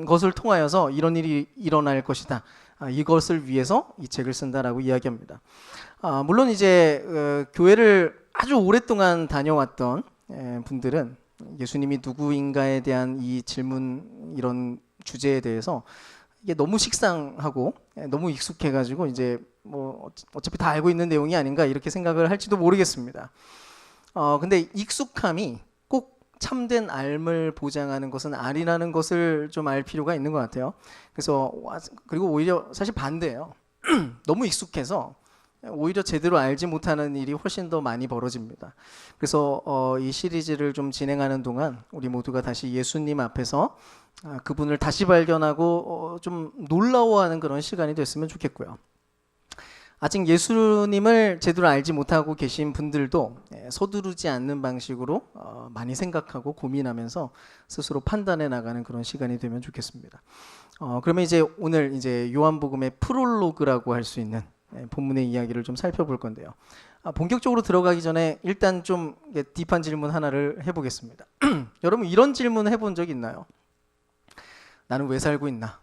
것을 통하여서 이런 일이 일어날 것이다. 이것을 위해서 이 책을 쓴다라고 이야기합니다. 물론 이제 교회를 아주 오랫동안 다녀왔던 분들은 예수님이 누구인가에 대한 이 질문, 이런 주제에 대해서 이게 너무 식상하고 너무 익숙해가지고 이제 뭐 어차피 다 알고 있는 내용이 아닌가 이렇게 생각을 할지도 모르겠습니다. 근데 익숙함이 꼭 참된 알을 보장하는 것은 아니라는 것을 좀 알 필요가 있는 것 같아요. 그리고 오히려 사실 반대예요. 너무 익숙해서 오히려 제대로 알지 못하는 일이 훨씬 더 많이 벌어집니다. 그래서 이 시리즈를 좀 진행하는 동안 우리 모두가 다시 예수님 앞에서 그분을 다시 발견하고 좀 놀라워하는 그런 시간이 됐으면 좋겠고요. 아직 예수님을 제대로 알지 못하고 계신 분들도 서두르지 않는 방식으로 많이 생각하고 고민하면서 스스로 판단해 나가는 그런 시간이 되면 좋겠습니다. 그러면 이제 오늘 이제 요한복음의 프롤로그라고 할 수 있는 본문의 이야기를 좀 살펴볼 건데요. 본격적으로 들어가기 전에 일단 좀 딥한 질문 하나를 해보겠습니다. 여러분 이런 질문 해본 적 있나요? 나는 왜 살고 있나?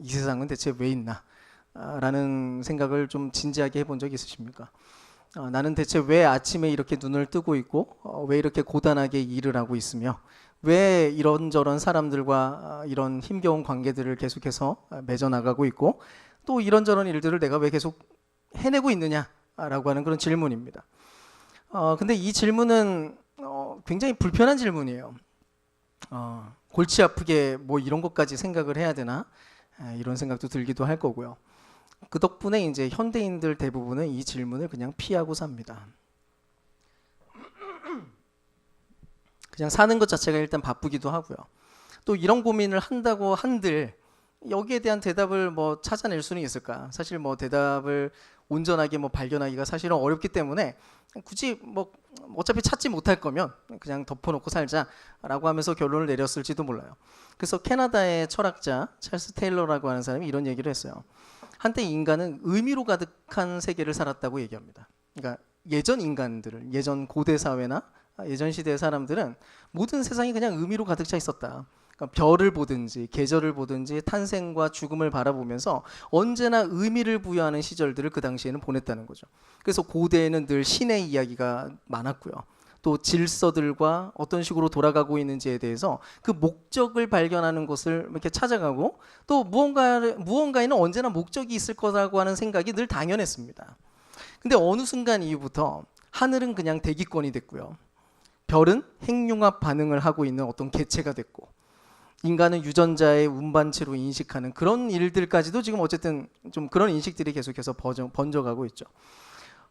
이 세상은 대체 왜 있나? 라는 생각을 좀 진지하게 해본 적 있으십니까? 나는 대체 왜 아침에 이렇게 눈을 뜨고 있고 왜 이렇게 고단하게 일을 하고 있으며 왜 이런저런 사람들과 이런 힘겨운 관계들을 계속해서 맺어나가고 있고 또 이런저런 일들을 내가 왜 계속 해내고 있느냐라고 하는 그런 질문입니다. 근데 이 질문은 굉장히 불편한 질문이에요. 골치 아프게 뭐 이런 것까지 생각을 해야 되나? 이런 생각도 들기도 할 거고요. 그 덕분에 이제 현대인들 대부분은 이 질문을 그냥 피하고 삽니다. 그냥 사는 것 자체가 일단 바쁘기도 하고요. 또 이런 고민을 한다고 한들 여기에 대한 대답을 뭐 찾아낼 수는 있을까? 사실 뭐 대답을 온전하게 뭐 발견하기가 사실은 어렵기 때문에 굳이 뭐 어차피 찾지 못할 거면 그냥 덮어놓고 살자라고 하면서 결론을 내렸을지도 몰라요. 그래서 캐나다의 철학자 찰스 테일러라고 하는 사람이 이런 얘기를 했어요. 한때 인간은 의미로 가득한 세계를 살았다고 얘기합니다. 그러니까 예전 인간들을, 예전 고대 사회나 예전 시대의 사람들은 모든 세상이 그냥 의미로 가득 차 있었다. 그러니까 별을 보든지 계절을 보든지 탄생과 죽음을 바라보면서 언제나 의미를 부여하는 시절들을 그 당시에는 보냈다는 거죠. 그래서 고대에는 늘 신의 이야기가 많았고요. 또 질서들과 어떤 식으로 돌아가고 있는지에 대해서 그 목적을 발견하는 것을 이렇게 찾아가고 또 무언가에는 언제나 목적이 있을 거라고 하는 생각이 늘 당연했습니다. 근데 어느 순간 이후부터 하늘은 그냥 대기권이 됐고요. 별은 핵융합 반응을 하고 있는 어떤 개체가 됐고 인간은 유전자의 운반체로 인식하는 그런 일들까지도 지금 어쨌든 좀 그런 인식들이 계속해서 번져가고 있죠.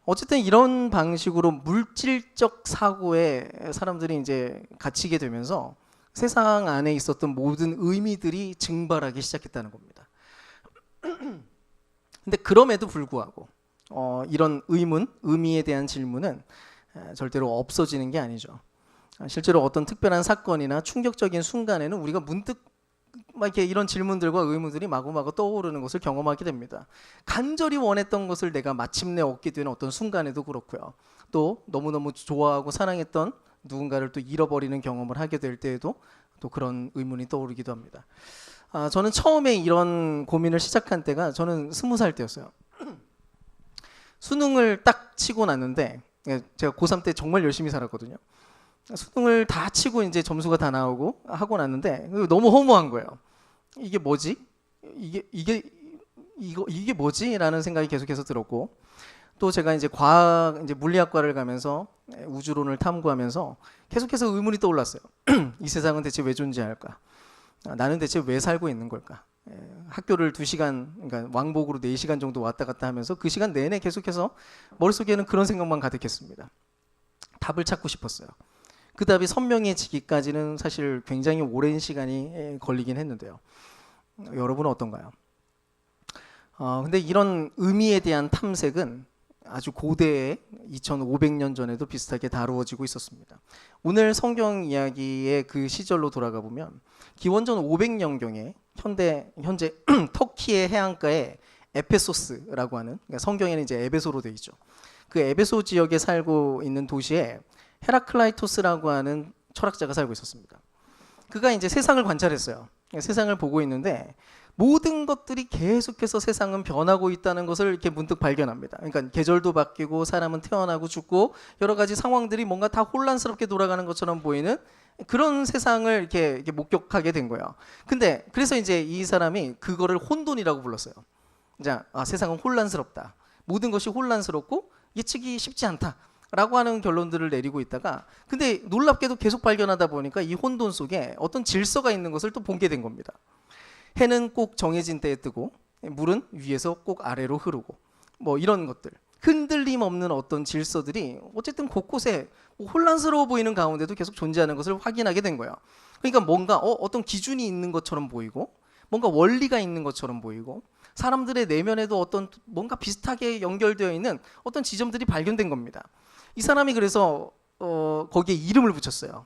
어쨌든 이런 방식으로 물질적 사고에 사람들이 이제 갇히게 되면서 세상 안에 있었던 모든 의미들이 증발하기 시작했다는 겁니다. 근데 그럼에도 불구하고 이런 의미에 대한 질문은 절대로 없어지는 게 아니죠. 실제로 어떤 특별한 사건이나 충격적인 순간에는 우리가 문득 막 이렇게 이런 질문들과 의문들이 마구마구 떠오르는 것을 경험하게 됩니다. 간절히 원했던 것을 내가 마침내 얻게 되는 어떤 순간에도 그렇고요. 또 너무너무 좋아하고 사랑했던 누군가를 또 잃어버리는 경험을 하게 될 때에도 또 그런 의문이 떠오르기도 합니다. 저는 처음에 이런 고민을 시작한 때가 저는 20살 때였어요. 수능을 딱 치고 났는데 제가 고3 때 정말 열심히 살았거든요. 수능을 다 치고 이제 점수가 다 나오고 하고 났는데 너무 허무한 거예요. 이게 뭐지? 이게 뭐지? 라는 생각이 계속해서 들었고 또 제가 이제 물리학과를 가면서 우주론을 탐구하면서 계속해서 의문이 떠올랐어요. 이 세상은 대체 왜 존재할까? 나는 대체 왜 살고 있는 걸까? 학교를 2시간, 그러니까 왕복으로 4시간 정도 왔다 갔다 하면서 그 시간 내내 계속해서 머릿속에는 그런 생각만 가득했습니다. 답을 찾고 싶었어요. 그 답이 선명해지기까지는 사실 굉장히 오랜 시간이 걸리긴 했는데요. 여러분은 어떤가요? 근데 이런 의미에 대한 탐색은 아주 고대의 2500년 전에도 비슷하게 다루어지고 있었습니다. 오늘 성경 이야기의 그 시절로 돌아가 보면 기원전 500년경에 현재 터키의 해안가에 에페소스라고 하는, 그러니까 성경에는 이제 에베소로 되어 있죠. 그 에베소 지역에 살고 있는 도시에 헤라클라이토스라고 하는 철학자가 살고 있었습니다. 그가 이제 세상을 관찰했어요. 세상을 보고 있는데 모든 것들이 계속해서 세상은 변하고 있다는 것을 이렇게 문득 발견합니다. 그러니까 계절도 바뀌고 사람은 태어나고 죽고 여러 가지 상황들이 뭔가 다 혼란스럽게 돌아가는 것처럼 보이는 그런 세상을 이렇게 목격하게 된 거예요. 근데 그래서 이제 이 사람이 그거를 혼돈이라고 불렀어요. 자, 세상은 혼란스럽다. 모든 것이 혼란스럽고 예측이 쉽지 않다라고 하는 결론들을 내리고 있다가 근데 놀랍게도 계속 발견하다 보니까 이 혼돈 속에 어떤 질서가 있는 것을 또 보게 된 겁니다. 해는 꼭 정해진 때에 뜨고 물은 위에서 꼭 아래로 흐르고 뭐 이런 것들 흔들림 없는 어떤 질서들이 어쨌든 곳곳에 혼란스러워 보이는 가운데도 계속 존재하는 것을 확인하게 된 거예요. 그러니까 뭔가 어떤 기준이 있는 것처럼 보이고 뭔가 원리가 있는 것처럼 보이고 사람들의 내면에도 어떤 뭔가 비슷하게 연결되어 있는 어떤 지점들이 발견된 겁니다. 이 사람이 그래서 거기에 이름을 붙였어요.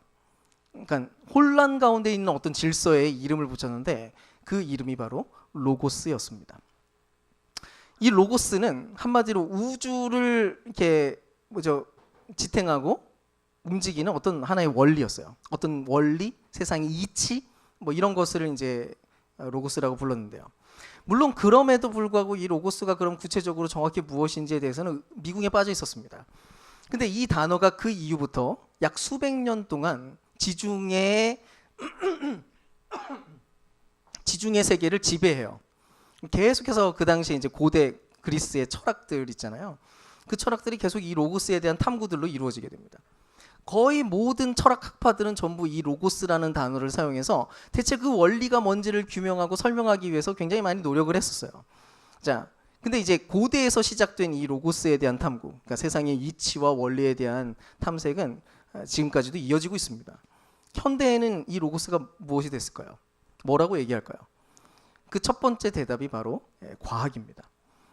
그러니까 혼란 가운데 있는 어떤 질서에 이름을 붙였는데 그 이름이 바로 로고스였습니다. 이 로고스는 한마디로 우주를 이렇게 지탱하고 움직이는 어떤 하나의 원리였어요. 어떤 원리, 세상의 이치 뭐 이런 것을 이제 로고스라고 불렀는데요. 물론 그럼에도 불구하고 이 로고스가 그럼 구체적으로 정확히 무엇인지에 대해서는 미궁에 빠져 있었습니다. 근데 이 단어가 그 이후부터 약 수백 년 동안 지중해 세계를 지배해요. 계속해서 그 당시에 이제 고대 그리스의 철학들 있잖아요. 그 철학들이 계속 이 로고스에 대한 탐구들로 이루어지게 됩니다. 거의 모든 철학 학파들은 전부 이 로고스라는 단어를 사용해서 대체 그 원리가 뭔지를 규명하고 설명하기 위해서 굉장히 많이 노력을 했었어요. 자, 근데 이제 고대에서 시작된 이 로고스에 대한 탐구, 그러니까 세상의 이치와 원리에 대한 탐색은 지금까지도 이어지고 있습니다. 현대에는 이 로고스가 무엇이 됐을까요? 뭐라고 얘기할까요? 그 첫 번째 대답이 바로 과학입니다.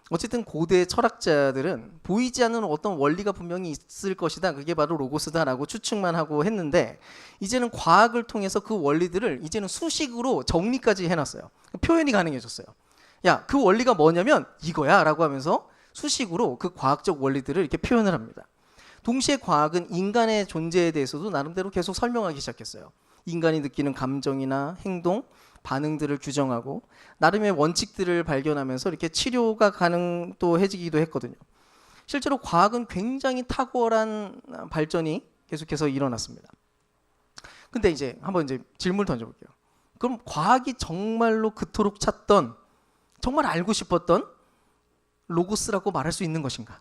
어쨌든 고대 철학자들은 보이지 않는 어떤 원리가 분명히 있을 것이다. 그게 바로 로고스다라고 추측만 하고 했는데 이제는 과학을 통해서 그 원리들을 이제는 수식으로 정리까지 해놨어요. 표현이 가능해졌어요. 야, 그 원리가 뭐냐면 이거야 라고 하면서 수식으로 그 과학적 원리들을 이렇게 표현을 합니다. 동시에 과학은 인간의 존재에 대해서도 나름대로 계속 설명하기 시작했어요. 인간이 느끼는 감정이나 행동, 반응들을 규정하고 나름의 원칙들을 발견하면서 이렇게 치료가 가능해지기도 했거든요. 실제로 과학은 굉장히 탁월한 발전이 계속해서 일어났습니다. 근데 이제 한번 질문을 던져볼게요. 그럼 과학이 정말로 그토록 찾던, 정말 알고 싶었던 로고스라고 말할 수 있는 것인가?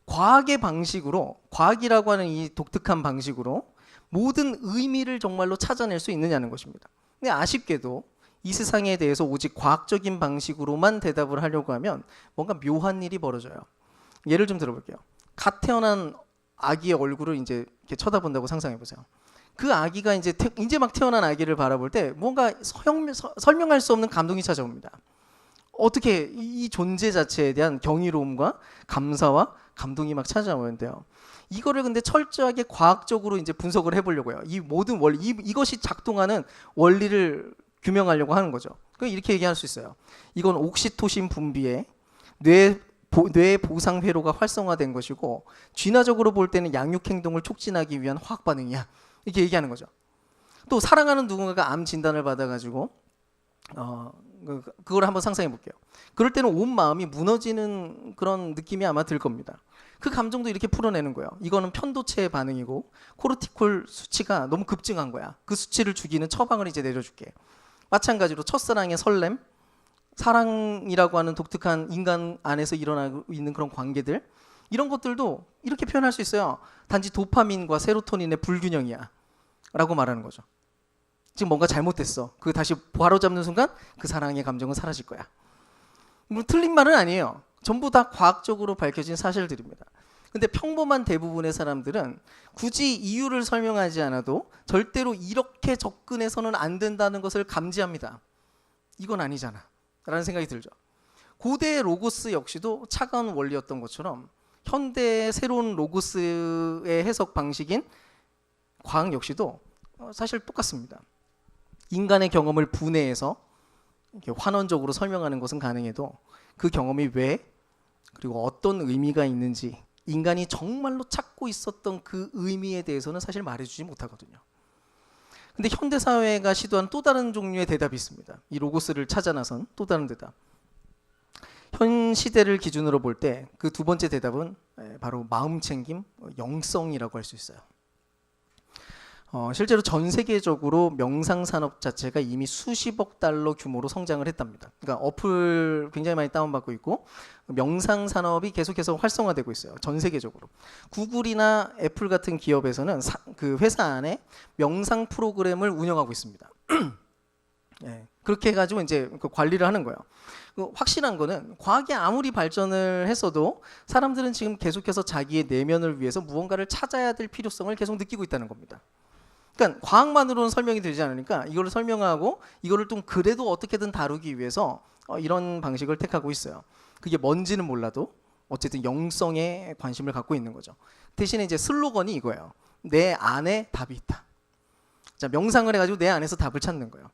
과학의 방식으로, 과학이라고 하는 이 독특한 방식으로 모든 의미를 정말로 찾아낼 수 있느냐는 것입니다. 근데 아쉽게도 이 세상에 대해서 오직 과학적인 방식으로만 대답을 하려고 하면 뭔가 묘한 일이 벌어져요. 예를 좀 들어볼게요. 갓 태어난 아기의 얼굴을 이제 이렇게 쳐다본다고 상상해 보세요. 그 아기가 이제 막 태어난 아기를 바라볼 때 뭔가 설명할 수 없는 감동이 찾아옵니다. 어떻게 이 존재 자체에 대한 경이로움과 감사와 감동이 막 찾아오는데요. 이거를 근데 철저하게 과학적으로 이제 분석을 해보려고요. 이 모든 원리, 이것이 작동하는 원리를 규명하려고 하는 거죠. 그럼 이렇게 얘기할 수 있어요. 이건 옥시토신 분비에 뇌 보상 회로가 활성화된 것이고 진화적으로 볼 때는 양육 행동을 촉진하기 위한 화학 반응이야. 이렇게 얘기하는 거죠. 또 사랑하는 누군가가 암 진단을 받아가지고 그걸 한번 상상해 볼게요. 그럴 때는 온 마음이 무너지는 그런 느낌이 아마 들 겁니다. 그 감정도 이렇게 풀어내는 거예요. 이거는 편도체의 반응이고 코르티콜 수치가 너무 급증한 거야. 그 수치를 죽이는 처방을 이제 내려줄게. 마찬가지로 첫사랑의 설렘, 사랑이라고 하는 독특한 인간 안에서 일어나고 있는 그런 관계들, 이런 것들도 이렇게 표현할 수 있어요. 단지 도파민과 세로토닌의 불균형이야 라고 말하는 거죠. 지금 뭔가 잘못됐어. 그거 다시 바로잡는 순간 그 사랑의 감정은 사라질 거야. 뭐 틀린 말은 아니에요. 전부 다 과학적으로 밝혀진 사실들입니다. 근데 평범한 대부분의 사람들은 굳이 이유를 설명하지 않아도 절대로 이렇게 접근해서는 안 된다는 것을 감지합니다. 이건 아니잖아 라는 생각이 들죠. 고대의 로고스 역시도 차가운 원리였던 것처럼 현대의 새로운 로고스의 해석 방식인 과학 역시도 사실 똑같습니다. 인간의 경험을 분해해서 이렇게 환원적으로 설명하는 것은 가능해도 그 경험이 왜 그리고 어떤 의미가 있는지 인간이 정말로 찾고 있었던 그 의미에 대해서는 사실 말해주지 못하거든요. 근데 현대 사회가 시도한 또 다른 종류의 대답이 있습니다. 이 로고스를 찾아 나선 또 다른 대답. 현 시대를 기준으로 볼 때 그 두 번째 대답은 바로 마음챙김, 영성이라고 할 수 있어요. 실제로 전 세계적으로 명상 산업 자체가 이미 수십억 달러 규모로 성장을 했답니다. 그러니까 어플 굉장히 많이 다운받고 있고 명상 산업이 계속해서 활성화되고 있어요. 전 세계적으로. 구글이나 애플 같은 기업에서는 그 회사 안에 명상 프로그램을 운영하고 있습니다. 예, 그렇게 해가지고 이제 그 관리를 하는 거예요. 확실한 거는 과학이 아무리 발전을 했어도 사람들은 지금 계속해서 자기의 내면을 위해서 무언가를 찾아야 될 필요성을 계속 느끼고 있다는 겁니다. 그러니까 과학만으로는 설명이 되지 않으니까 이거를 설명하고 이거를 좀 그래도 어떻게든 다루기 위해서 이런 방식을 택하고 있어요. 그게 뭔지는 몰라도 어쨌든 영성에 관심을 갖고 있는 거죠. 대신에 이제 슬로건이 이거예요. 내 안에 답이 있다. 자, 명상을 해가지고 내 안에서 답을 찾는 거예요.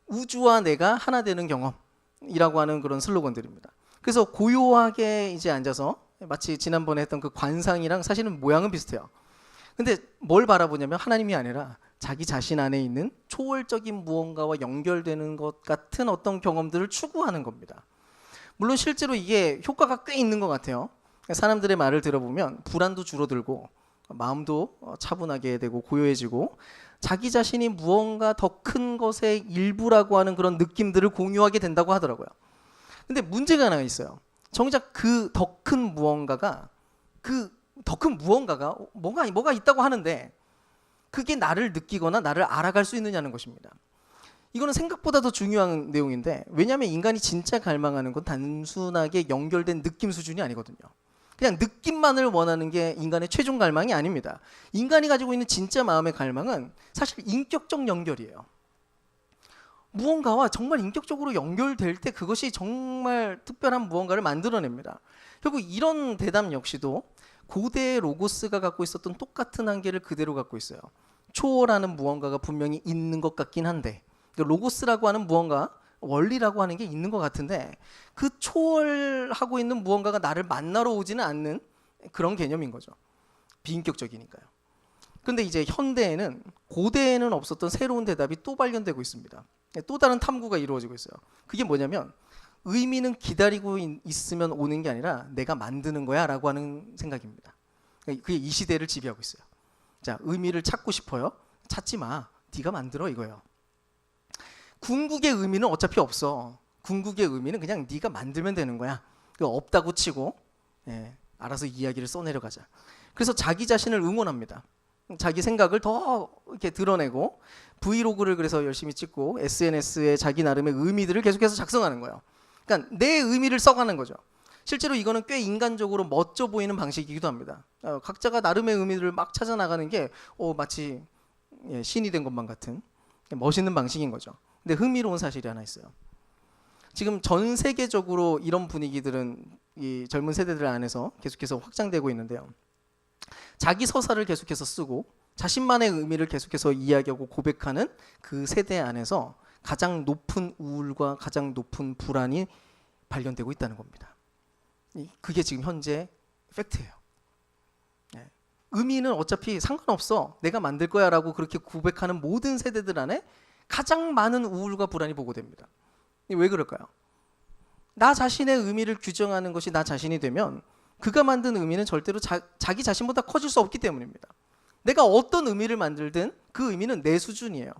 우주와 내가 하나 되는 경험이라고 하는 그런 슬로건들입니다. 그래서 고요하게 이제 앉아서 마치 지난번에 했던 그 관상이랑 사실은 모양은 비슷해요. 근데 뭘 바라보냐면 하나님이 아니라 자기 자신 안에 있는 초월적인 무언가와 연결되는 것 같은 어떤 경험들을 추구하는 겁니다. 물론 실제로 이게 효과가 꽤 있는 것 같아요. 사람들의 말을 들어보면 불안도 줄어들고 마음도 차분하게 되고 고요해지고 자기 자신이 무언가 더 큰 것의 일부라고 하는 그런 느낌들을 공유하게 된다고 하더라고요. 근데 문제가 하나 있어요. 정작 그 더 큰 무언가가 뭐가 있다고 하는데 그게 나를 느끼거나 나를 알아갈 수 있느냐는 것입니다. 이거는 생각보다 더 중요한 내용인데 왜냐하면 인간이 진짜 갈망하는 건 단순하게 연결된 느낌 수준이 아니거든요. 그냥 느낌만을 원하는 게 인간의 최종 갈망이 아닙니다. 인간이 가지고 있는 진짜 마음의 갈망은 사실 인격적 연결이에요. 무언가와 정말 인격적으로 연결될 때 그것이 정말 특별한 무언가를 만들어냅니다. 결국 이런 대답 역시도 고대 로고스가 갖고 있었던 똑같은 한계를 그대로 갖고 있어요. 초월하는 무언가가 분명히 있는 것 같긴 한데 로고스라고 하는 무언가, 원리라고 하는 게 있는 것 같은데 그 초월하고 있는 무언가가 나를 만나러 오지는 않는 그런 개념인 거죠. 비인격적이니까요. 그런데 이제 현대에는 고대에는 없었던 새로운 대답이 또 발견되고 있습니다. 또 다른 탐구가 이루어지고 있어요. 그게 뭐냐면 의미는 기다리고 있으면 오는 게 아니라 내가 만드는 거야 라고 하는 생각입니다. 그게 이 시대를 지배하고 있어요. 자, 의미를 찾고 싶어요? 찾지 마. 네가 만들어 이거예요. 궁극의 의미는 어차피 없어. 궁극의 의미는 그냥 네가 만들면 되는 거야. 없다고 치고 알아서 이야기를 써내려가자. 그래서 자기 자신을 응원합니다. 자기 생각을 더 이렇게 드러내고 브이로그를 그래서 열심히 찍고 SNS에 자기 나름의 의미들을 계속해서 작성하는 거예요. 그러니까 내 의미를 써가는 거죠. 실제로 이거는 꽤 인간적으로 멋져 보이는 방식이기도 합니다. 각자가 나름의 의미를 막 찾아 나가는 게 마치 신이 된 것만 같은 멋있는 방식인 거죠. 근데 흥미로운 사실이 하나 있어요. 지금 전 세계적으로 이런 분위기들은 이 젊은 세대들 안에서 계속해서 확장되고 있는데요. 자기 서사를 계속해서 쓰고 자신만의 의미를 계속해서 이야기하고 고백하는 그 세대 안에서 가장 높은 우울과 가장 높은 불안이 발견되고 있다는 겁니다. 그게 지금 현재 팩트예요. 의미는 어차피 상관없어. 내가 만들 거야 라고 그렇게 고백하는 모든 세대들 안에 가장 많은 우울과 불안이 보고됩니다. 왜 그럴까요? 나 자신의 의미를 규정하는 것이 나 자신이 되면 그가 만든 의미는 절대로 자기 자신보다 커질 수 없기 때문입니다. 내가 어떤 의미를 만들든 그 의미는 내 수준이에요.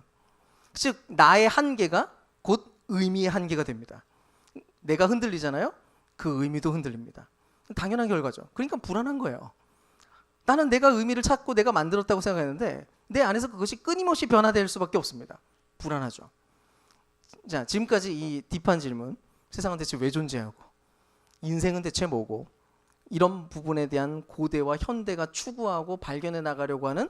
즉 나의 한계가 곧 의미의 한계가 됩니다. 내가 흔들리잖아요. 그 의미도 흔들립니다. 당연한 결과죠. 그러니까 불안한 거예요. 나는 내가 의미를 찾고 내가 만들었다고 생각했는데 내 안에서 그것이 끊임없이 변화될 수밖에 없습니다. 불안하죠. 자, 지금까지 이 딥한 질문, 세상은 대체 왜 존재하고 인생은 대체 뭐고 이런 부분에 대한 고대와 현대가 추구하고 발견해 나가려고 하는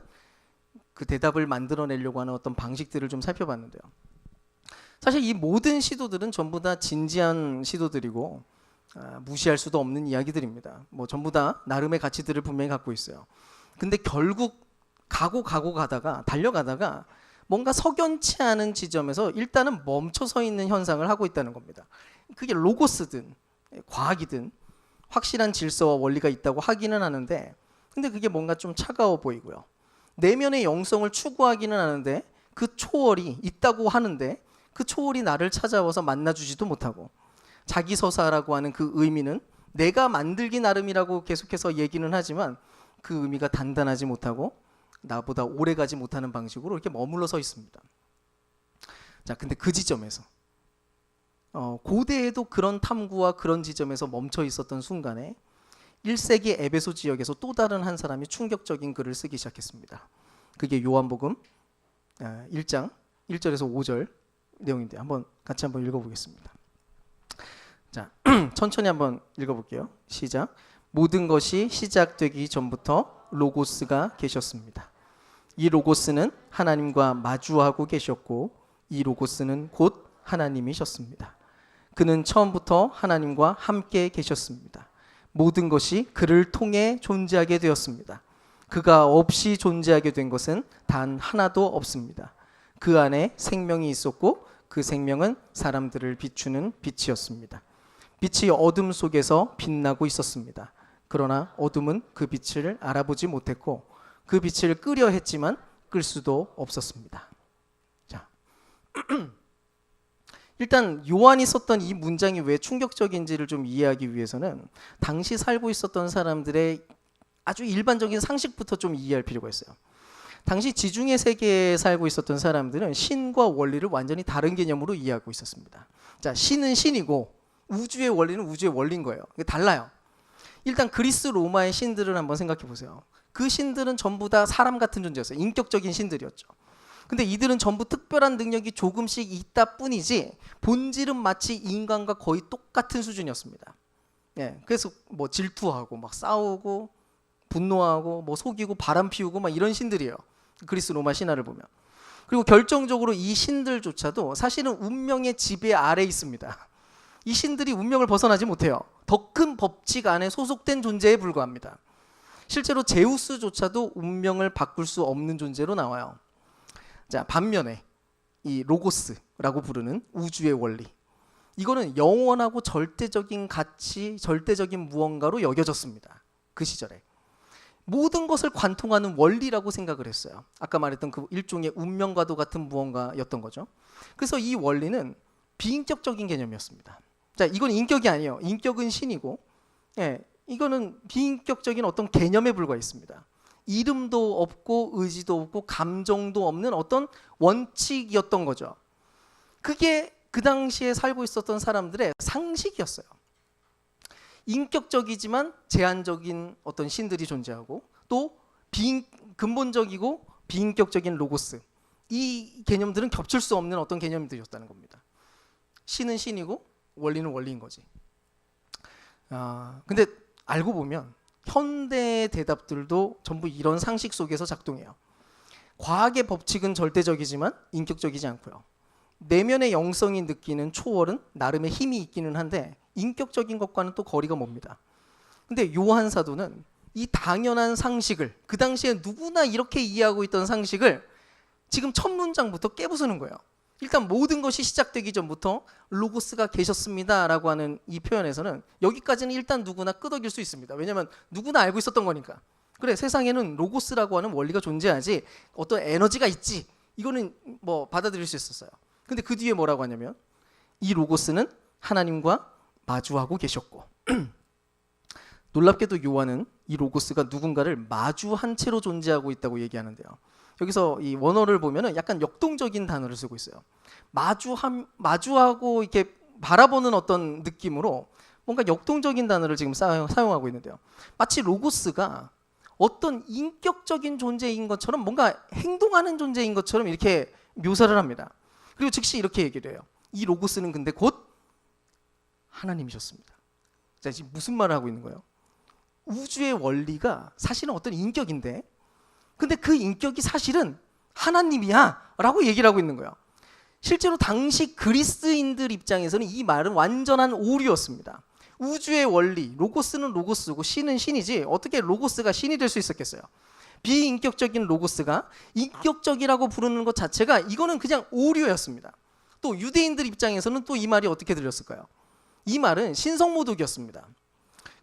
그 대답을 만들어내려고 하는 어떤 방식들을 좀 살펴봤는데요. 사실 이 모든 시도들은 전부 다 진지한 시도들이고 무시할 수도 없는 이야기들입니다. 전부 다 나름의 가치들을 분명히 갖고 있어요. 근데 결국 가다가 달려가다가 뭔가 석연치 않은 지점에서 일단은 멈춰서 있는 현상을 하고 있다는 겁니다. 그게 로고스든 과학이든 확실한 질서와 원리가 있다고 하기는 하는데 근데 그게 뭔가 좀 차가워 보이고요. 내면의 영성을 추구하기는 하는데 그 초월이 있다고 하는데 그 초월이 나를 찾아와서 만나주지도 못하고, 자기 서사라고 하는 그 의미는 내가 만들기 나름이라고 계속해서 얘기는 하지만 그 의미가 단단하지 못하고 나보다 오래가지 못하는 방식으로 이렇게 머물러 서 있습니다. 자, 근데 그 지점에서 고대에도 그런 탐구와 그런 지점에서 멈춰 있었던 순간에 1세기 에베소 지역에서 또 다른 한 사람이 충격적인 글을 쓰기 시작했습니다. 그게 요한복음 1장 1절에서 5절 내용인데 같이 한번 읽어보겠습니다. 자, 천천히 한번 읽어볼게요. 시작. 모든 것이 시작되기 전부터 로고스가 계셨습니다. 이 로고스는 하나님과 마주하고 계셨고 이 로고스는 곧 하나님이셨습니다. 그는 처음부터 하나님과 함께 계셨습니다. 모든 것이 그를 통해 존재하게 되었습니다. 그가 없이 존재하게 된 것은 단 하나도 없습니다. 그 안에 생명이 있었고 그 생명은 사람들을 비추는 빛이었습니다. 빛이 어둠 속에서 빛나고 있었습니다. 그러나 어둠은 그 빛을 알아보지 못했고 그 빛을 끄려 했지만 끌 수도 없었습니다. 자, 일단 요한이 썼던 이 문장이 왜 충격적인지를 좀 이해하기 위해서는 당시 살고 있었던 사람들의 아주 일반적인 상식부터 좀 이해할 필요가 있어요. 당시 지중해 세계에 살고 있었던 사람들은 신과 원리를 완전히 다른 개념으로 이해하고 있었습니다. 자, 신은 신이고 우주의 원리는 우주의 원리인 거예요. 이게 달라요. 일단 그리스 로마의 신들을 한번 생각해 보세요. 그 신들은 전부 다 사람 같은 존재였어요. 인격적인 신들이었죠. 근데 이들은 전부 특별한 능력이 조금씩 있다 뿐이지 본질은 마치 인간과 거의 똑같은 수준이었습니다. 예, 그래서 뭐 질투하고 막 싸우고 분노하고 뭐 속이고 바람 피우고 막 이런 신들이에요. 그리스 로마 신화를 보면. 그리고 결정적으로 이 신들조차도 사실은 운명의 지배 아래에 있습니다. 이 신들이 운명을 벗어나지 못해요. 더 큰 법칙 안에 소속된 존재에 불과합니다. 실제로 제우스조차도 운명을 바꿀 수 없는 존재로 나와요. 자, 반면에 이 로고스라고 부르는 우주의 원리, 이거는 영원하고 절대적인 가치, 절대적인 무언가로 여겨졌습니다. 그 시절에 모든 것을 관통하는 원리라고 생각을 했어요. 아까 말했던 그 일종의 운명과도 같은 무언가였던 거죠. 그래서 이 원리는 비인격적인 개념이었습니다. 자, 이건 인격이 아니에요. 인격은 신이고, 예, 이거는 비인격적인 어떤 개념에 불과했습니다. 이름도 없고 의지도 없고 감정도 없는 어떤 원칙이었던 거죠. 그게 그 당시에 살고 있었던 사람들의 상식이었어요. 인격적이지만 제한적인 어떤 신들이 존재하고 또 근본적이고 비인격적인 로고스, 이 개념들은 겹칠 수 없는 어떤 개념들이었다는 겁니다. 신은 신이고 원리는 원리인 거지. 근데 알고 보면 현대의 대답들도 전부 이런 상식 속에서 작동해요. 과학의 법칙은 절대적이지만 인격적이지 않고요. 내면의 영성이 느끼는 초월은 나름의 힘이 있기는 한데 인격적인 것과는 또 거리가 멉니다. 근데 요한 사도는 이 당연한 상식을, 그 당시에 누구나 이렇게 이해하고 있던 상식을 지금 첫 문장부터 깨부수는 거예요. 일단 모든 것이 시작되기 전부터 로고스가 계셨습니다 라고 하는 이 표현에서는 여기까지는 일단 누구나 끄덕일 수 있습니다. 왜냐하면 누구나 알고 있었던 거니까. 그래, 세상에는 로고스라고 하는 원리가 존재하지, 어떤 에너지가 있지, 이거는 뭐 받아들일 수 있었어요. 근데 그 뒤에 뭐라고 하냐면 이 로고스는 하나님과 마주하고 계셨고 놀랍게도 요한은 이 로고스가 누군가를 마주한 채로 존재하고 있다고 얘기하는데요. 여기서 이 원어를 보면은 약간 역동적인 단어를 쓰고 있어요. 마주하고 이렇게 바라보는 어떤 느낌으로 뭔가 역동적인 단어를 지금 사용하고 있는데요. 마치 로고스가 어떤 인격적인 존재인 것처럼, 뭔가 행동하는 존재인 것처럼 이렇게 묘사를 합니다. 그리고 즉시 이렇게 얘기를 해요. 이 로고스는 근데 곧 하나님이셨습니다. 자, 지금 무슨 말을 하고 있는 거예요? 우주의 원리가 사실은 어떤 인격인데, 근데 그 인격이 사실은 하나님이야 라고 얘기를 하고 있는 거예요. 실제로 당시 그리스인들 입장에서는 이 말은 완전한 오류였습니다. 우주의 원리, 로고스는 로고스고 신은 신이지 어떻게 로고스가 신이 될 수 있었겠어요? 비인격적인 로고스가 인격적이라고 부르는 것 자체가 이거는 그냥 오류였습니다. 또 유대인들 입장에서는 또 이 말이 어떻게 들렸을까요? 이 말은 신성모독이었습니다.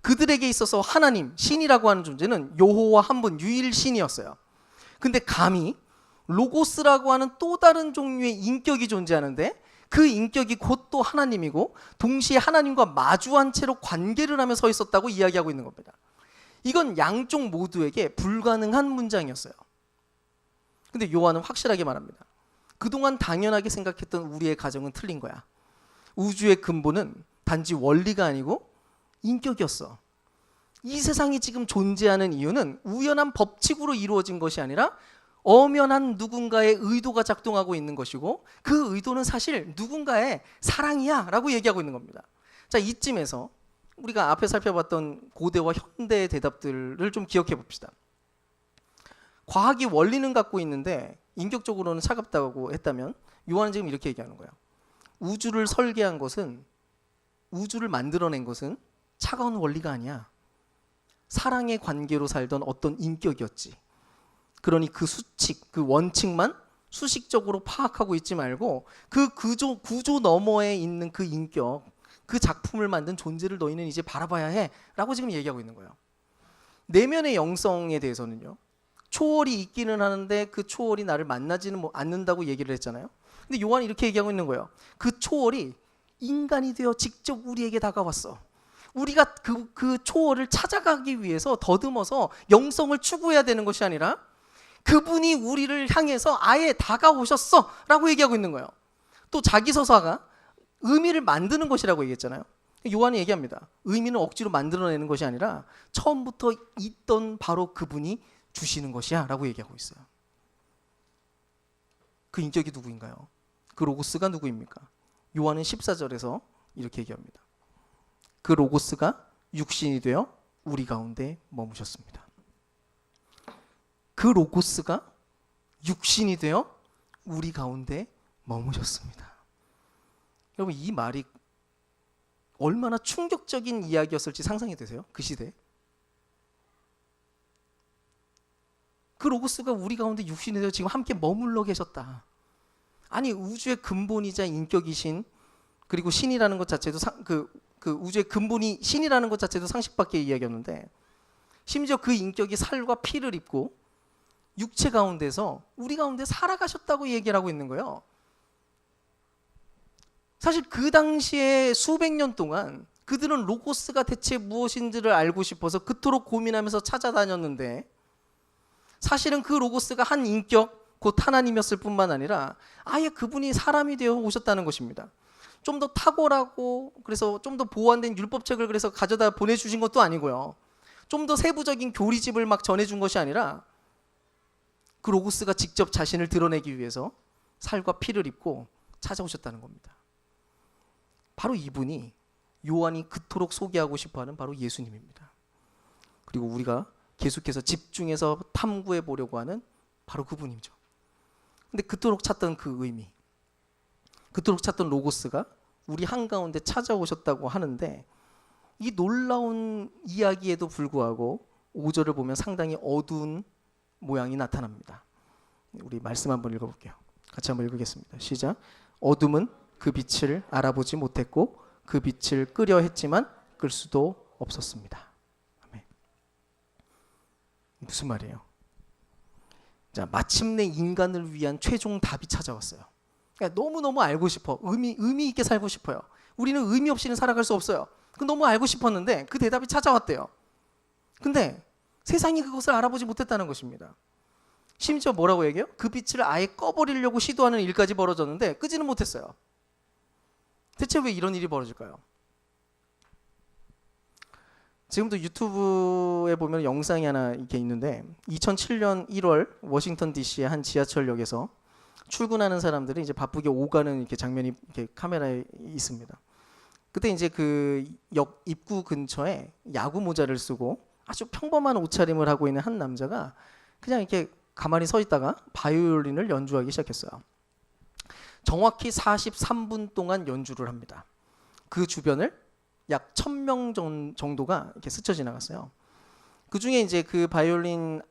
그들에게 있어서 하나님, 신이라고 하는 존재는 여호와 한 분 유일신이었어요. 근데 감히 로고스라고 하는 또 다른 종류의 인격이 존재하는데 그 인격이 곧 또 하나님이고 동시에 하나님과 마주한 채로 관계를 하며 서 있었다고 이야기하고 있는 겁니다. 이건 양쪽 모두에게 불가능한 문장이었어요. 근데 요한은 확실하게 말합니다. 그동안 당연하게 생각했던 우리의 가정은 틀린 거야. 우주의 근본은 단지 원리가 아니고 인격이었어. 이 세상이 지금 존재하는 이유는 우연한 법칙으로 이루어진 것이 아니라 엄연한 누군가의 의도가 작동하고 있는 것이고 그 의도는 사실 누군가의 사랑이야 라고 얘기하고 있는 겁니다. 자, 이쯤에서 우리가 앞에 살펴봤던 고대와 현대의 대답들을 좀 기억해 봅시다. 과학이 원리는 갖고 있는데 인격적으로는 차갑다고 했다면 요한은 지금 이렇게 얘기하는 거예요. 우주를 설계한 것은, 우주를 만들어낸 것은 차가운 원리가 아니야. 사랑의 관계로 살던 어떤 인격이었지. 그러니 그 수칙, 그 원칙만 수식적으로 파악하고 있지 말고 그 구조 너머에 있는 그 인격, 그 작품을 만든 존재를 너희는 이제 바라봐야 해 라고 지금 얘기하고 있는 거예요. 내면의 영성에 대해서는요, 초월이 있기는 하는데 그 초월이 나를 만나지는 않는다고 얘기를 했잖아요. 근데 요한이 이렇게 얘기하고 있는 거예요. 그 초월이 인간이 되어 직접 우리에게 다가왔어. 우리가 그 초월을 찾아가기 위해서 더듬어서 영성을 추구해야 되는 것이 아니라 그분이 우리를 향해서 아예 다가오셨어 라고 얘기하고 있는 거예요. 또 자기 서사가 의미를 만드는 것이라고 얘기했잖아요. 요한이 얘기합니다. 의미는 억지로 만들어내는 것이 아니라 처음부터 있던 바로 그분이 주시는 것이야 라고 얘기하고 있어요. 그 인격이 누구인가요? 그 로고스가 누구입니까? 요한은 14절에서 이렇게 얘기합니다. 그 로고스가 육신이 되어 우리 가운데 머무셨습니다. 그 로고스가 육신이 되어 우리 가운데 머무셨습니다. 여러분, 이 말이 얼마나 충격적인 이야기였을지 상상이 되세요? 그 시대에. 그 로고스가 우리 가운데 육신이 되어 지금 함께 머물러 계셨다. 아니, 우주의 근본이자 인격이신, 그리고 신이라는 것 자체도 그 우주의 근본이 신이라는 것 자체도 상식 밖의 이야기였는데 심지어 그 인격이 살과 피를 입고 육체 가운데서 우리 가운데 살아가셨다고 얘기를 하고 있는 거예요. 사실 그 당시에 수백 년 동안 그들은 로고스가 대체 무엇인지를 알고 싶어서 그토록 고민하면서 찾아다녔는데 사실은 그 로고스가 한 인격, 곧 하나님이었을 뿐만 아니라 아예 그분이 사람이 되어 오셨다는 것입니다. 좀 더 탁월하고 그래서 좀 더 보완된 율법책을 그래서 가져다 보내주신 것도 아니고요. 좀 더 세부적인 교리집을 막 전해준 것이 아니라 그 로고스가 직접 자신을 드러내기 위해서 살과 피를 입고 찾아오셨다는 겁니다. 바로 이분이 요한이 그토록 소개하고 싶어하는 바로 예수님입니다. 그리고 우리가 계속해서 집중해서 탐구해 보려고 하는 바로 그분이죠. 근데 그토록 찾던 그 의미, 그토록 찾던 로고스가 우리 한가운데 찾아오셨다고 하는데 이 놀라운 이야기에도 불구하고 5절을 보면 상당히 어두운 모양이 나타납니다. 우리 말씀 한번 읽어볼게요. 같이 한번 읽겠습니다. 시작. 어둠은 그 빛을 알아보지 못했고 그 빛을 끄려 했지만 끌 수도 없었습니다. 아멘. 무슨 말이에요? 자, 마침내 인간을 위한 최종 답이 찾아왔어요. 그러니까 너무너무 알고 싶어. 의미 있게 살고 싶어요. 우리는 의미 없이는 살아갈 수 없어요. 너무 알고 싶었는데 그 대답이 찾아왔대요. 근데 세상이 그것을 알아보지 못했다는 것입니다. 심지어 뭐라고 얘기해요? 그 빛을 아예 꺼버리려고 시도하는 일까지 벌어졌는데 끄지는 못했어요. 대체 왜 이런 일이 벌어질까요? 지금도 유튜브에 보면 영상이 하나 이렇게 있는데 2007년 1월 워싱턴 DC의 한 지하철역에서 출근하는 사람들이 이제 바쁘게 오가는 이렇게 장면이 이렇게 카메라에 있습니다. 그때 이제 그 역 입구 근처에 야구 모자를 쓰고 아주 평범한 옷차림을 하고 있는 한 남자가 그냥 이렇게 가만히 서 있다가 바이올린을 연주하기 시작했어요. 정확히 43분 동안 연주를 합니다. 그 주변을 약 1000명 정도가 이렇게 스쳐 지나갔어요. 그 중에 이제 그 바이올린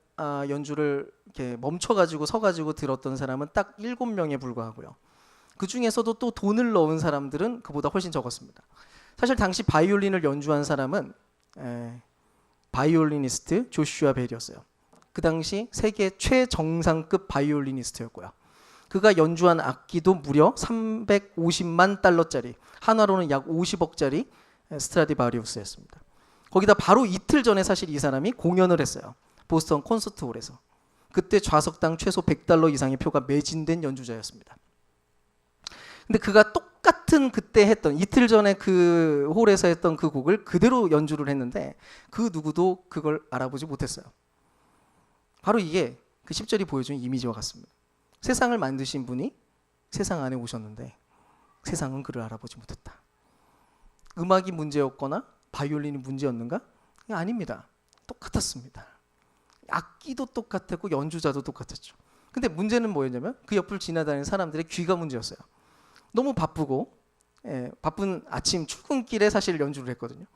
연주를 이렇게 멈춰가지고 서가지고 들었던 사람은 딱 7명에 불과하고요. 그 중에서도 또 돈을 넣은 사람들은 그보다 훨씬 적었습니다. 사실 당시 바이올린을 연주한 사람은 바이올리니스트 조슈아 벨이었어요. 그 당시 세계 최정상급 바이올리니스트였고요. 그가 연주한 악기도 무려 350만 달러짜리, 한화로는 약 50억짜리 스트라디바리우스였습니다. 거기다 바로 이틀 전에 사실 이 사람이 공연을 했어요. 보스턴 콘서트홀에서. 그때 좌석당 최소 100달러 이상의 표가 매진된 연주자였습니다. 근데 그가 똑같은 그때 했던, 이틀 전에 그 홀에서 했던 그 곡을 그대로 연주를 했는데 그 누구도 그걸 알아보지 못했어요. 바로 이게 그 10절이 보여준 이미지와 같습니다. 세상을 만드신 분이 세상 안에 오셨는데 세상은 그를 알아보지 못했다. 음악이 문제였거나 바이올린이 문제였는가? 아닙니다. 똑같았습니다. 악기도 똑같았고 연주자도 똑같았죠. 근데 문제는 뭐였냐면 그 옆을 지나다니는 사람들의 귀가 문제였어요. 너무 바쁘고 바쁜 아침 출근길에 사실 연주를 했거든요.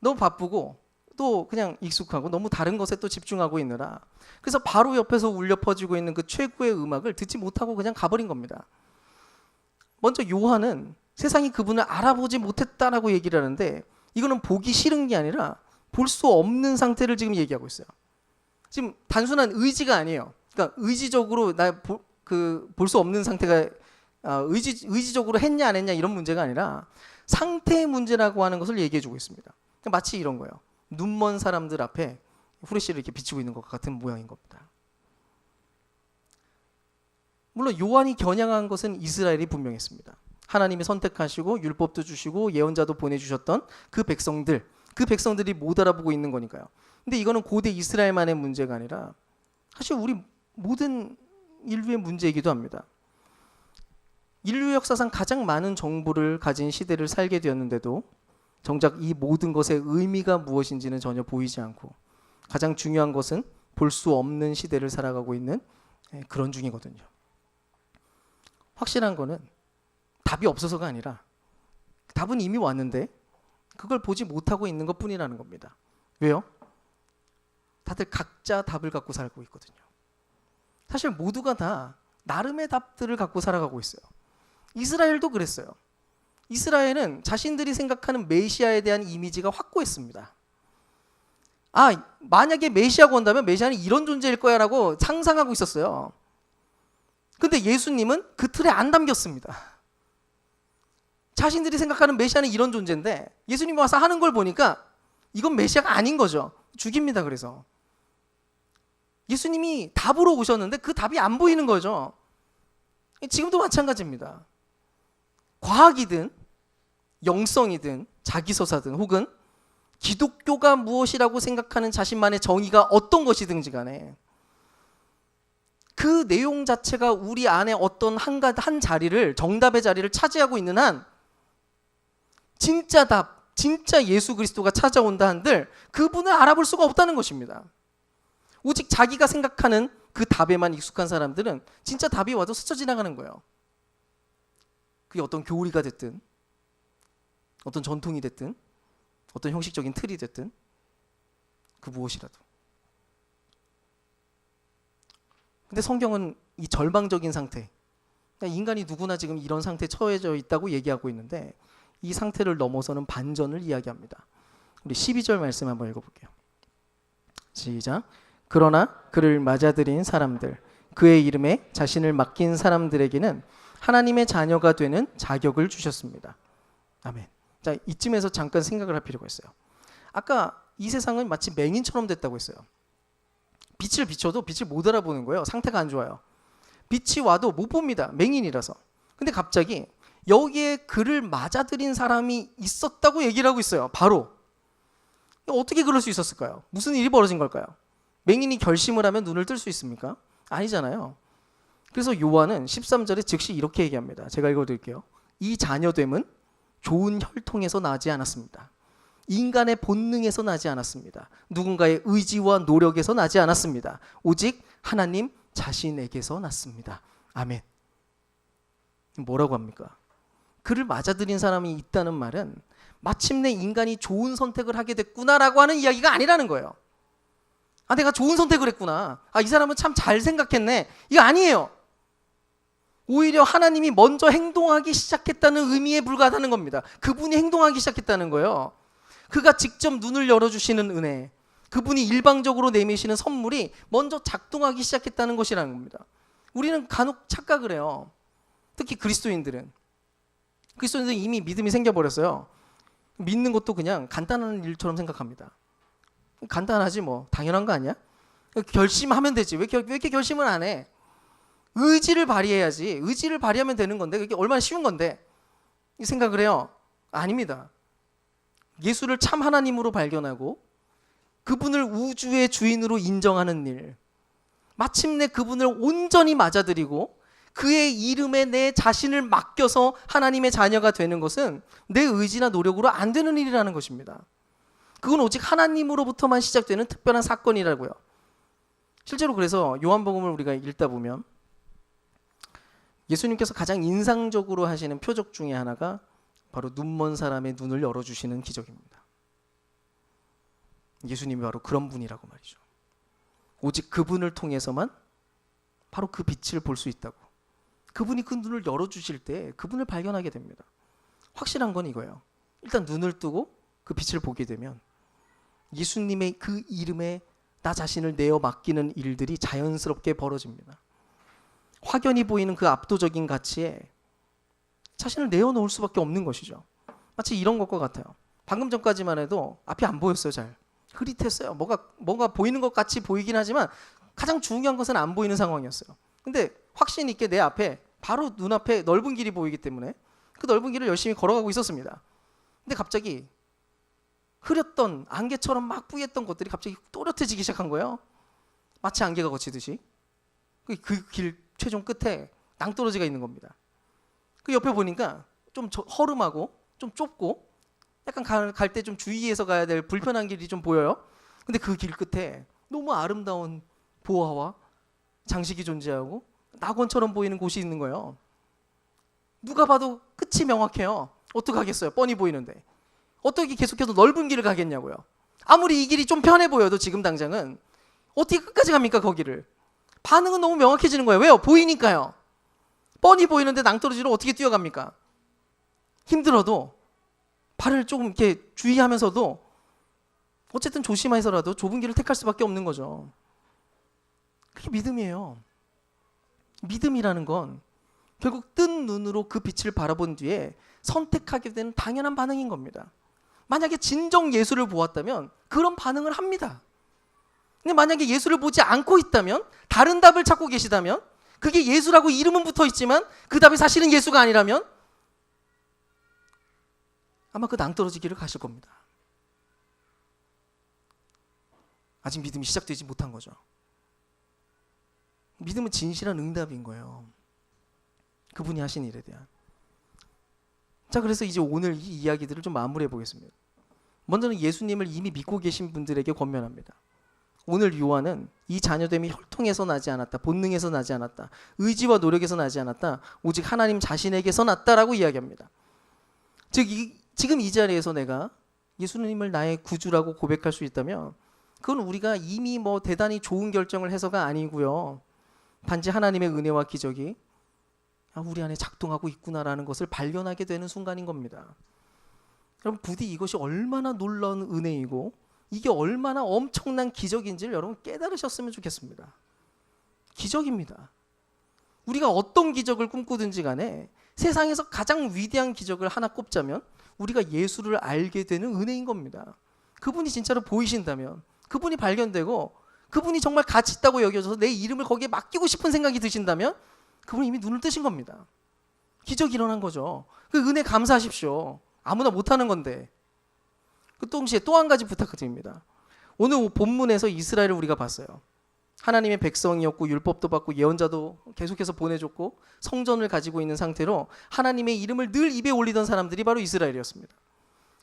너무 바쁘고 또 그냥 익숙하고 너무 다른 것에 또 집중하고 있느라 그래서 바로 옆에서 울려 퍼지고 있는 그 최고의 음악을 듣지 못하고 그냥 가버린 겁니다. 먼저 요한은 세상이 그분을 알아보지 못했다라고 얘기를 하는데 이거는 보기 싫은 게 아니라 볼 수 없는 상태를 지금 얘기하고 있어요. 지금 단순한 의지가 아니에요. 그러니까 의지적으로 볼 수 없는 상태가 의지적으로 했냐 안 했냐 이런 문제가 아니라 상태의 문제라고 하는 것을 얘기해주고 있습니다. 마치 이런 거예요. 눈먼 사람들 앞에 후레쉬를 이렇게 비추고 있는 것 같은 모양인 겁니다. 물론 요한이 겨냥한 것은 이스라엘이 분명했습니다. 하나님이 선택하시고 율법도 주시고 예언자도 보내주셨던 그 백성들이 못 알아보고 있는 거니까요. 근데 이거는 고대 이스라엘만의 문제가 아니라 사실 우리 모든 인류의 문제이기도 합니다. 인류 역사상 가장 많은 정보를 가진 시대를 살게 되었는데도 정작 이 모든 것의 의미가 무엇인지는 전혀 보이지 않고 가장 중요한 것은 볼 수 없는 시대를 살아가고 있는 그런 중이거든요. 확실한 거는 답이 없어서가 아니라 답은 이미 왔는데 그걸 보지 못하고 있는 것뿐이라는 겁니다. 왜요? 다들 각자 답을 갖고 살고 있거든요. 사실 모두가 다 나름의 답들을 갖고 살아가고 있어요. 이스라엘도 그랬어요. 이스라엘은 자신들이 생각하는 메시아에 대한 이미지가 확고했습니다. 만약에 메시아가 온다면 메시아는 이런 존재일 거야 라고 상상하고 있었어요. 근데 예수님은 그 틀에 안 담겼습니다. 자신들이 생각하는 메시아는 이런 존재인데 예수님이 와서 하는 걸 보니까 이건 메시아가 아닌 거죠. 죽입니다. 그래서 예수님이 답으로 오셨는데 그 답이 안 보이는 거죠. 지금도 마찬가지입니다. 과학이든 영성이든 자기서사든 혹은 기독교가 무엇이라고 생각하는 자신만의 정의가 어떤 것이든지 간에 그 내용 자체가 우리 안에 어떤 한 자리를, 정답의 자리를 차지하고 있는 한 진짜 답, 진짜 예수 그리스도가 찾아온다 한들 그분을 알아볼 수가 없다는 것입니다. 오직 자기가 생각하는 그 답에만 익숙한 사람들은 진짜 답이 와도 스쳐 지나가는 거예요. 그게 어떤 교리가 됐든 어떤 전통이 됐든 어떤 형식적인 틀이 됐든 그 무엇이라도. 근데 성경은 이 절망적인 상태, 인간이 누구나 지금 이런 상태에 처해져 있다고 얘기하고 있는데 이 상태를 넘어서는 반전을 이야기합니다. 우리 12절 말씀 한번 읽어볼게요. 시작. 그러나 그를 맞아들인 사람들, 그의 이름에 자신을 맡긴 사람들에게는 하나님의 자녀가 되는 자격을 주셨습니다. 아멘. 자, 이쯤에서 잠깐 생각을 할 필요가 있어요. 아까 이 세상은 마치 맹인처럼 됐다고 했어요. 빛을 비춰도 빛을 못 알아보는 거예요. 상태가 안 좋아요. 빛이 와도 못 봅니다. 맹인이라서. 근데 갑자기 여기에 그를 맞아들인 사람이 있었다고 얘기를 하고 있어요. 바로. 어떻게 그럴 수 있었을까요? 무슨 일이 벌어진 걸까요? 맹인이 결심을 하면 눈을 뜰 수 있습니까? 아니잖아요. 그래서 요한은 13절에 즉시 이렇게 얘기합니다. 제가 읽어드릴게요. 이 자녀됨은 좋은 혈통에서 나지 않았습니다. 인간의 본능에서 나지 않았습니다. 누군가의 의지와 노력에서 나지 않았습니다. 오직 하나님 자신에게서 났습니다. 아멘. 뭐라고 합니까? 그를 맞아들인 사람이 있다는 말은 마침내 인간이 좋은 선택을 하게 됐구나라고 하는 이야기가 아니라는 거예요. 내가 좋은 선택을 했구나. 이 사람은 참 잘 생각했네. 이거 아니에요. 오히려 하나님이 먼저 행동하기 시작했다는 의미에 불과하다는 겁니다. 그분이 행동하기 시작했다는 거예요. 그가 직접 눈을 열어주시는 은혜, 그분이 일방적으로 내미시는 선물이 먼저 작동하기 시작했다는 것이라는 겁니다. 우리는 간혹 착각을 해요. 특히 그리스도인들은 이미 믿음이 생겨버렸어요. 믿는 것도 그냥 간단한 일처럼 생각합니다. 간단하지 뭐, 당연한 거 아니야? 결심하면 되지. 왜 이렇게 결심을 안 해? 의지를 발휘해야지. 의지를 발휘하면 되는 건데 그게 얼마나 쉬운 건데 이 생각을 해요. 아닙니다. 예수를 참 하나님으로 발견하고 그분을 우주의 주인으로 인정하는 일, 마침내 그분을 온전히 맞아들이고 그의 이름에 내 자신을 맡겨서 하나님의 자녀가 되는 것은 내 의지나 노력으로 안 되는 일이라는 것입니다. 그건 오직 하나님으로부터만 시작되는 특별한 사건이라고요. 실제로 그래서 요한복음을 우리가 읽다 보면 예수님께서 가장 인상적으로 하시는 표적 중에 하나가 바로 눈먼 사람의 눈을 열어주시는 기적입니다. 예수님이 바로 그런 분이라고 말이죠. 오직 그분을 통해서만 바로 그 빛을 볼 수 있다고. 그분이 그 눈을 열어주실 때 그분을 발견하게 됩니다. 확실한 건 이거예요. 일단 눈을 뜨고 그 빛을 보게 되면 예수님의 그 이름에 나 자신을 내어 맡기는 일들이 자연스럽게 벌어집니다. 확연히 보이는 그 압도적인 가치에 자신을 내어놓을 수밖에 없는 것이죠. 마치 이런 것과 같아요. 방금 전까지만 해도 앞이 안 보였어요. 잘 흐릿했어요. 뭔가 보이는 것 같이 보이긴 하지만 가장 중요한 것은 안 보이는 상황이었어요. 근데 확신 있게 내 앞에 바로 눈앞에 넓은 길이 보이기 때문에 그 넓은 길을 열심히 걸어가고 있었습니다. 근데 갑자기 흐렸던 안개처럼 막 뿌였던 것들이 갑자기 또렷해지기 시작한 거예요. 마치 안개가 거치듯이. 그 길 최종 끝에 낭떠러지가 있는 겁니다. 그 옆에 보니까 좀 허름하고 좀 좁고 약간 갈 때 좀 주의해서 가야 될 불편한 길이 좀 보여요. 근데 그 길 끝에 너무 아름다운 보화와 장식이 존재하고 낙원처럼 보이는 곳이 있는 거예요. 누가 봐도 끝이 명확해요. 어떡하겠어요? 뻔히 보이는데. 어떻게 계속해서 넓은 길을 가겠냐고요. 아무리 이 길이 좀 편해 보여도 지금 당장은 어떻게 끝까지 갑니까 거기를. 반응은 너무 명확해지는 거예요. 왜요? 보이니까요. 뻔히 보이는데 낭떠러지로 어떻게 뛰어갑니까? 힘들어도 발을 조금 이렇게 주의하면서도 어쨌든 조심해서라도 좁은 길을 택할 수밖에 없는 거죠. 그게 믿음이에요. 믿음이라는 건 결국 뜬 눈으로 그 빛을 바라본 뒤에 선택하게 되는 당연한 반응인 겁니다. 만약에 진정 예수를 보았다면 그런 반응을 합니다. 근데 만약에 예수를 보지 않고 있다면, 다른 답을 찾고 계시다면, 그게 예수라고 이름은 붙어 있지만 그 답이 사실은 예수가 아니라면 아마 그 낭떠러지기를 가실 겁니다. 아직 믿음이 시작되지 못한 거죠. 믿음은 진실한 응답인 거예요. 그분이 하신 일에 대한. 자, 그래서 이제 오늘 이 이야기들을 좀 마무리해 보겠습니다. 먼저는 예수님을 이미 믿고 계신 분들에게 권면합니다. 오늘 요한은 이 자녀됨이 혈통에서 나지 않았다, 본능에서 나지 않았다, 의지와 노력에서 나지 않았다, 오직 하나님 자신에게서 났다라고 이야기합니다. 즉 지금 이 자리에서 내가 예수님을 나의 구주라고 고백할 수 있다면 그건 우리가 이미 뭐 대단히 좋은 결정을 해서가 아니고요. 단지 하나님의 은혜와 기적이 우리 안에 작동하고 있구나라는 것을 발견하게 되는 순간인 겁니다. 여러분, 부디 이것이 얼마나 놀라운 은혜이고 이게 얼마나 엄청난 기적인지를 여러분 깨달으셨으면 좋겠습니다. 기적입니다. 우리가 어떤 기적을 꿈꾸든지 간에 세상에서 가장 위대한 기적을 하나 꼽자면 우리가 예수를 알게 되는 은혜인 겁니다. 그분이 진짜로 보이신다면, 그분이 발견되고 그분이 정말 가치 있다고 여겨져서 내 이름을 거기에 맡기고 싶은 생각이 드신다면 그분이 이미 눈을 뜨신 겁니다. 기적이 일어난 거죠. 그 은혜 감사하십시오. 아무나 못하는 건데. 그 동시에 또 한 가지 부탁드립니다. 오늘 본문에서 이스라엘을 우리가 봤어요. 하나님의 백성이었고 율법도 받고 예언자도 계속해서 보내줬고 성전을 가지고 있는 상태로 하나님의 이름을 늘 입에 올리던 사람들이 바로 이스라엘이었습니다.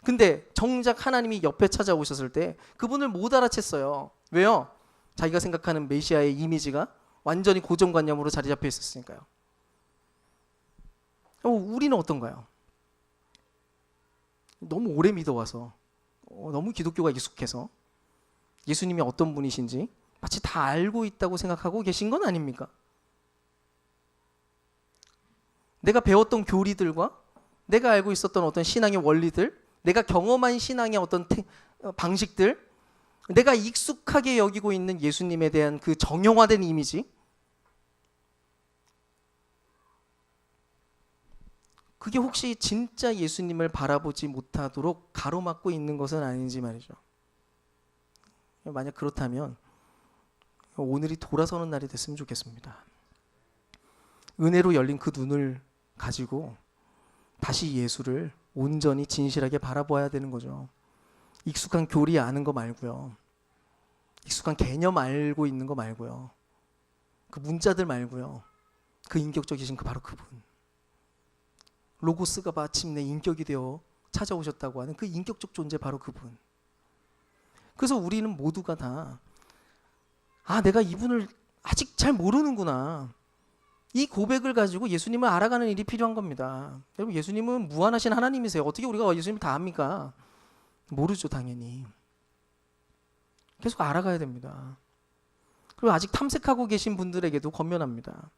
근데 정작 하나님이 옆에 찾아오셨을 때 그분을 못 알아챘어요. 왜요? 자기가 생각하는 메시아의 이미지가 완전히 고정관념으로 자리 잡혀 있었으니까요. 우리는 어떤가요? 너무 오래 믿어와서 너무 기독교가 익숙해서 예수님이 어떤 분이신지 마치 다 알고 있다고 생각하고 계신 건 아닙니까? 내가 배웠던 교리들과 내가 알고 있었던 어떤 신앙의 원리들, 내가 경험한 신앙의 어떤 방식들, 내가 익숙하게 여기고 있는 예수님에 대한 그 정형화된 이미지, 그게 혹시 진짜 예수님을 바라보지 못하도록 가로막고 있는 것은 아닌지 말이죠. 만약 그렇다면 오늘이 돌아서는 날이 됐으면 좋겠습니다. 은혜로 열린 그 눈을 가지고 다시 예수를 온전히 진실하게 바라봐야 되는 거죠. 익숙한 교리 아는 거 말고요. 익숙한 개념 알고 있는 거 말고요. 그 문자들 말고요. 그 인격적이신 그 바로 그분. 로고스가 마침내 인격이 되어 찾아오셨다고 하는 그 인격적 존재 바로 그분. 그래서 우리는 모두가 다 내가 이분을 아직 잘 모르는구나. 이 고백을 가지고 예수님을 알아가는 일이 필요한 겁니다. 여러분, 예수님은 무한하신 하나님이세요. 어떻게 우리가 예수님을 다 압니까? 모르죠, 당연히. 계속 알아가야 됩니다. 그리고 아직 탐색하고 계신 분들에게도 권면합니다.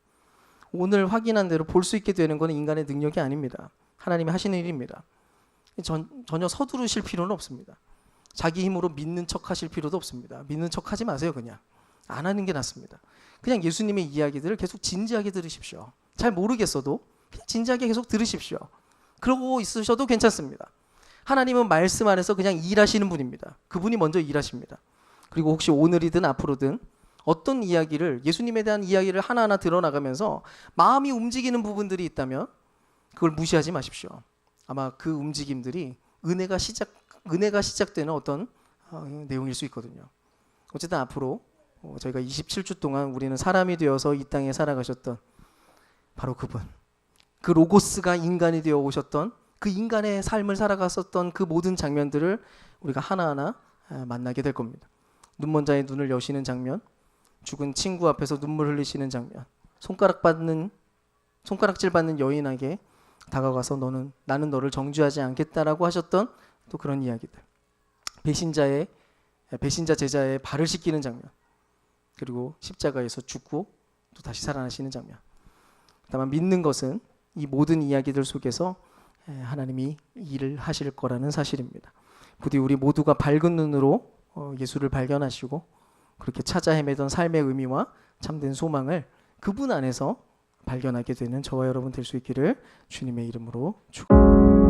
오늘 확인한 대로 볼 수 있게 되는 것은 인간의 능력이 아닙니다. 하나님이 하시는 일입니다. 전혀 서두르실 필요는 없습니다. 자기 힘으로 믿는 척 하실 필요도 없습니다. 믿는 척 하지 마세요. 그냥 안 하는 게 낫습니다. 그냥 예수님의 이야기들을 계속 진지하게 들으십시오. 잘 모르겠어도 그냥 진지하게 계속 들으십시오. 그러고 있으셔도 괜찮습니다. 하나님은 말씀 안에서 그냥 일하시는 분입니다. 그분이 먼저 일하십니다. 그리고 혹시 오늘이든 앞으로든 어떤 이야기를, 예수님에 대한 이야기를 하나하나 드러나가면서 마음이 움직이는 부분들이 있다면 그걸 무시하지 마십시오. 아마 그 움직임들이 은혜가 시작되는 어떤 내용일 수 있거든요. 어쨌든 앞으로 저희가 27주 동안 우리는 사람이 되어서 이 땅에 살아가셨던 바로 그분, 그 로고스가 인간이 되어 오셨던 그 인간의 삶을 살아갔었던 그 모든 장면들을 우리가 하나하나 만나게 될 겁니다. 눈먼 자의 눈을 여시는 장면, 죽은 친구 앞에서 눈물 흘리시는 장면, 손가락질 받는 여인에게 다가가서 나는 너를 정죄하지 않겠다라고 하셨던 또 그런 이야기들, 배신자 제자의 발을 씻기는 장면, 그리고 십자가에서 죽고 또 다시 살아나시는 장면. 다만 믿는 것은 이 모든 이야기들 속에서 하나님이 일을 하실 거라는 사실입니다. 부디 우리 모두가 밝은 눈으로 예수를 발견하시고 그렇게 찾아 헤매던 삶의 의미와 참된 소망을 그분 안에서 발견하게 되는 저와 여러분 될 수 있기를 주님의 이름으로 축원합니다.